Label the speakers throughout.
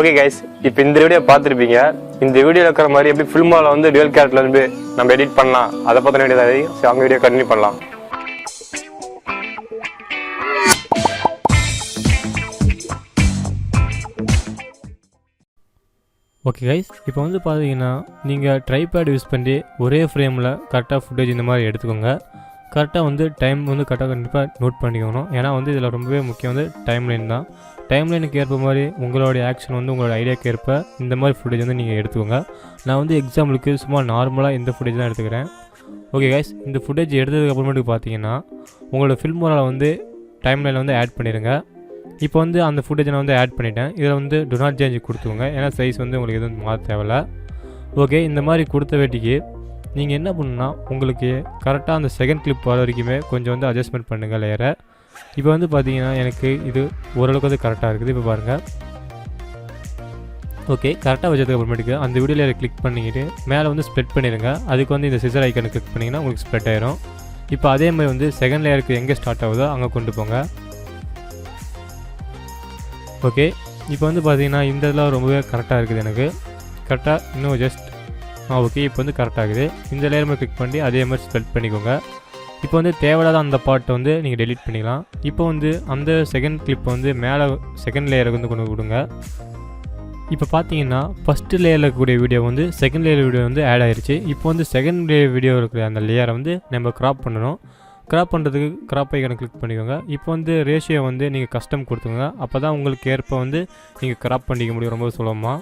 Speaker 1: Okay guys, இப்போ இந்த video பார்த்துருப்பீங்க. இந்த வீடியோவில் இருக்கிற மாதிரி எப்படி ஃபில்மாவில் வந்து டுவல் கேரக்டர்ல இருந்து நம்ம எடிட் பண்ணலாம் அதை பற்றின வீடியோ தான். சரி, அவங்க வீடியோ கண்டினியூ பண்ணலாம்.
Speaker 2: ஓகே கைஸ், இப்போ வந்து பார்த்தீங்கன்னா நீங்கள் ட்ரைபேட் யூஸ் பண்ணி ஒரே ஃப்ரேமில் கரெக்டாக ஃபுட்டேஜ் இந்த மாதிரி எடுத்துக்கோங்க. கரெக்டாக வந்து டைம் வந்து கரெக்டாக கண்டிப்பாக நோட் பண்ணிக்கணும். ஏன்னா வந்து இதில் ரொம்பவே முக்கியம் வந்து டைம்லைன் தான். டைம்லைனுக்கு ஏற்ப மாதிரி உங்களுடைய ஆக்ஷன் வந்து உங்களோட ஐடியாவுக்கு ஏற்ப இந்த மாதிரி ஃபுட்டேஜ் வந்து நீங்கள் எடுத்துக்கோங்க. நான் வந்து எக்ஸாம்பிளுக்கு சும்மா நார்மலாக இந்த ஃபுட்டேஜ் தான் எடுத்துக்கிறேன். ஓகே கைஸ், இந்த ஃபுட்டேஜ் எடுத்ததுக்கு அப்புறமேட்டுக்கு பார்த்தீங்கன்னா உங்களோட ஃபில்மோரால் வந்து டைம்லைனில் வந்து ஆட் பண்ணிடுங்க. இப்போ வந்து அந்த ஃபுட்டேஜை நான் வந்து ஆட் பண்ணிட்டேன். இதில் வந்து டு நாட் சேஞ்ச் கொடுத்துக்கோங்க. ஏன்னா சைஸ் வந்து உங்களுக்கு எதுவும் மாற்ற தேவையில்ல. ஓகே, இந்த மாதிரி கொடுத்த வேட்டிக்கு நீங்கள் என்ன பண்ணுன்னா உங்களுக்கு கரெக்டாக அந்த செகண்ட் கிளிப் வர வரைக்குமே கொஞ்சம் வந்து அட்ஜஸ்ட்மெண்ட் பண்ணுங்கள் லேயரை. இப்போ வந்து பார்த்தீங்கன்னா எனக்கு இது ஓரளவுக்கு வந்து கரெக்டாக இருக்குது. இப்போ பாருங்கள். ஓகே, கரெக்டாக வச்சதுக்கு அப்புறமேட்டுக்கு அந்த வீடியோ லேயரை கிளிக் பண்ணிக்கிட்டு மேலே வந்து ஸ்ப்ரெட் பண்ணிடுங்க. அதுக்கு வந்து இந்த சிசர் ஐக்கனை கிளிக் பண்ணிங்கன்னா உங்களுக்கு ஸ்ப்ரெட் ஆயிரும். இப்போ அதே மாதிரி வந்து செகண்ட் லேயருக்கு எங்கே ஸ்டார்ட் ஆகுதோ அங்கே கொண்டு போங்க. ஓகே, இப்போ வந்து பார்த்தீங்கன்னா இந்த இதெல்லாம் ரொம்பவே கரெக்டாக இருக்குது எனக்கு. கரெக்டாக இன்னும் ஜஸ்ட் ஓகே, இப்போ வந்து கரெக்டாகுது. இந்த லேயர் மாதிரி கிளிக் பண்ணி அதே மாதிரி ஸ்ப்ரெட் பண்ணிக்கோங்க. இப்போ வந்து தேவையில்லாத அந்த பார்ட்டை வந்து நீங்கள் டெலிட் பண்ணிக்கலாம். இப்போ வந்து அந்த செகண்ட் கிளிப்பை வந்து மேலே செகண்ட் லேயருக்கு வந்து கொண்டு கொடுங்க. இப்போ பார்த்தீங்கன்னா ஃபஸ்ட்டு லேயரில் இருக்கக்கூடிய வீடியோ வந்து செகண்ட் லேயர் வீடியோ வந்து ஆட் ஆகிருச்சு. இப்போ வந்து செகண்ட் லேயர் வீடியோ இருக்கிற அந்த லேயரை வந்து நம்ம க்ராப் பண்ணணும். க்ராப் பண்ணுறதுக்கு க்ராப் ஐக்கனை கிளிக் பண்ணிக்கோங்க. இப்போ வந்து ரேஷியோ வந்து நீங்கள் கஸ்டம் கொடுத்துக்கோங்க. அப்போ தான் உங்களுக்கு ஏற்ப வந்து நீங்கள் க்ராப் பண்ணிக்க முடியும் ரொம்ப சுலபமாக.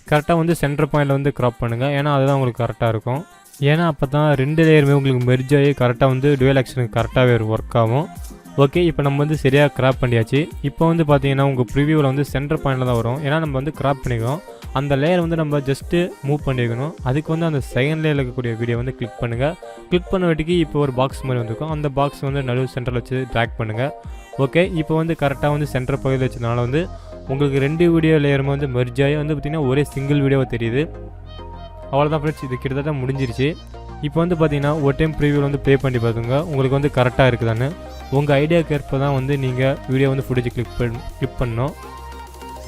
Speaker 2: கரெக்டாக வந்து சென்டர் பாயிண்டில் வந்து க்ராப் பண்ணுங்கள். ஏன்னா அதுதான் உங்களுக்கு கரெக்டாக இருக்கும். ஏன்னா அப்போ தான் ரெண்டு லேயருமே உங்களுக்கு மெர்ஜ் ஆகி கரெக்டாக வந்து டுவல் ஆக்ஷனுக்கு கரெக்டாகவே ஒர்க் ஆகும். ஓகே, இப்போ நம்ம வந்து சரியாக க்ராப் பண்ணியாச்சு. இப்போ வந்து பார்த்தீங்கன்னா உங்கள் ப்ரிவியூவில் வந்து சென்டர் பாயிண்டில் தான் வரும். ஏன்னா நம்ம வந்து க்ராப் பண்ணிக்கோம். அந்த லேயர் வந்து நம்ம ஜஸ்ட்டு மூவ் பண்ணிக்கணும். அதுக்கு வந்து அந்த செகண்ட் லேயரில் இருக்கக்கூடிய வீடியோ வந்து கிளிக் பண்ணுங்கள். கிளிக் பண்ண வேட்டிக்கு இப்போ ஒரு பாக்ஸ் மாதிரி வந்துருக்கும். அந்த பாக்ஸ் வந்து நடுவு சென்டரில் வச்சு ட்ராக் பண்ணுங்கள். ஓகே, இப்போ வந்து கரெக்டாக வந்து சென்டர் பகுதியில் வச்சதுனால வந்து உங்களுக்கு ரெண்டு வீடியோ லேயருமே வந்து மெர்ஜ் ஆகி வந்து பார்த்திங்கன்னா ஒரே சிங்கிள் வீடியோவாக தெரியுது. அவ்வளோதான் ஃப்ரெண்ட்ஸ், இது கிட்டத்தட்ட முடிஞ்சிருச்சு. இப்போ வந்து பார்த்தீங்கன்னா ஒரு டைம் ப்ரிவியூவில் வந்து ப்ளே பண்ணி பார்த்துங்க உங்களுக்கு வந்து கரெக்டாக இருக்குதான்னு. உங்கள் ஐடியாவுக்கு ஏற்ப தான் வந்து நீங்கள் வீடியோ வந்து ஃபுட்டேஜ் கிளிக் பண்ணணும்.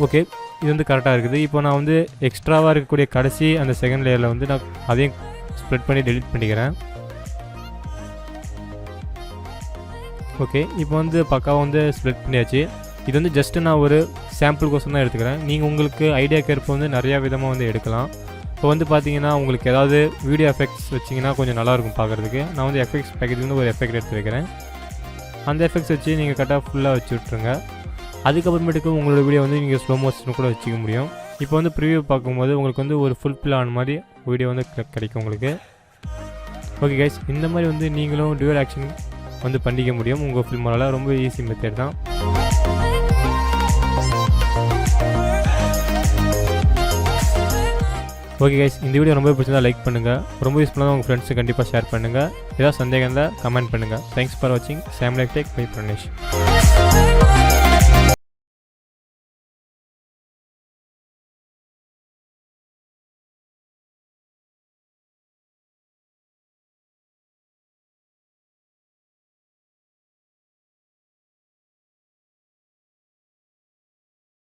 Speaker 2: ஓகே, இது வந்து கரெக்டாக இருக்குது. இப்போ நான் வந்து எக்ஸ்ட்ராவாக இருக்கக்கூடிய கடைசி அந்த செகண்ட் லேயரில் வந்து நான் அதையும் ஸ்ப்ரெட் பண்ணி டெலிட் பண்ணிக்கிறேன். ஓகே, இப்போ வந்து பக்காவாக வந்து ஸ்ப்ரெட் பண்ணியாச்சு. இது வந்து ஜஸ்ட்டு நான் ஒரு சாம்பிள் கோசம் தான் எடுத்துக்கிறேன். நீங்கள் உங்களுக்கு ஐடியாவுக்கு ஏற்ப வந்து நிறையா விதமாக வந்து எடுக்கலாம். இப்போ வந்து பார்த்தீங்கன்னா உங்களுக்கு ஏதாவது வீடியோ எஃபெக்ட்ஸ் வச்சிங்கன்னா கொஞ்சம் நல்லாயிருக்கும் பார்க்குறதுக்கு. நான் வந்து எஃபெக்ட்ஸ் பேக்கேஜ் வந்து ஒரு எஃபெக்ட் எடுத்து வைக்கிறேன். அந்த எஃபெக்ட்ஸ் வச்சு நீங்கள் கரெக்டாக ஃபுல்லாக வச்சு விட்ருங்க. அதுக்கப்புறமேட்டுக்கு உங்களோட வீடியோ வந்து நீங்கள் ஸ்லோ மோஷன் கூட வச்சுக்க முடியும். இப்போ வந்து ப்ரிவியூ பார்க்கும்போது உங்களுக்கு வந்து ஒரு ஃபுல் பில் ஆன மாதிரி வீடியோ வந்து கிடைக்கும் உங்களுக்கு. ஓகே கைஸ், இந்த மாதிரி வந்து நீங்களும் டுவல் ஆக்ஷன் வந்து பண்ணிக்க முடியும் உங்கள் ஃபில்மால். ரொம்ப ஈஸி மெத்தட் தான். ஓகே கைஸ், இந்த வீடியோ ரொம்ப பிடிச்சிருந்தா லைக் பண்ணுங்கள். ரொம்ப யூஸ்ஃபுல்லாக உங்கள் ஃப்ரெண்ட்ஸுக்கு கண்டிப்பாக ஷேர் பண்ணுங்கள். ஏதாவது சந்தேகம் இருந்தால் கமெண்ட் பண்ணுங்கள். தேங்க்ஸ் ஃபார் வாட்சிங். சாம் லைஃப் டெக் பை பிரணேஷ்.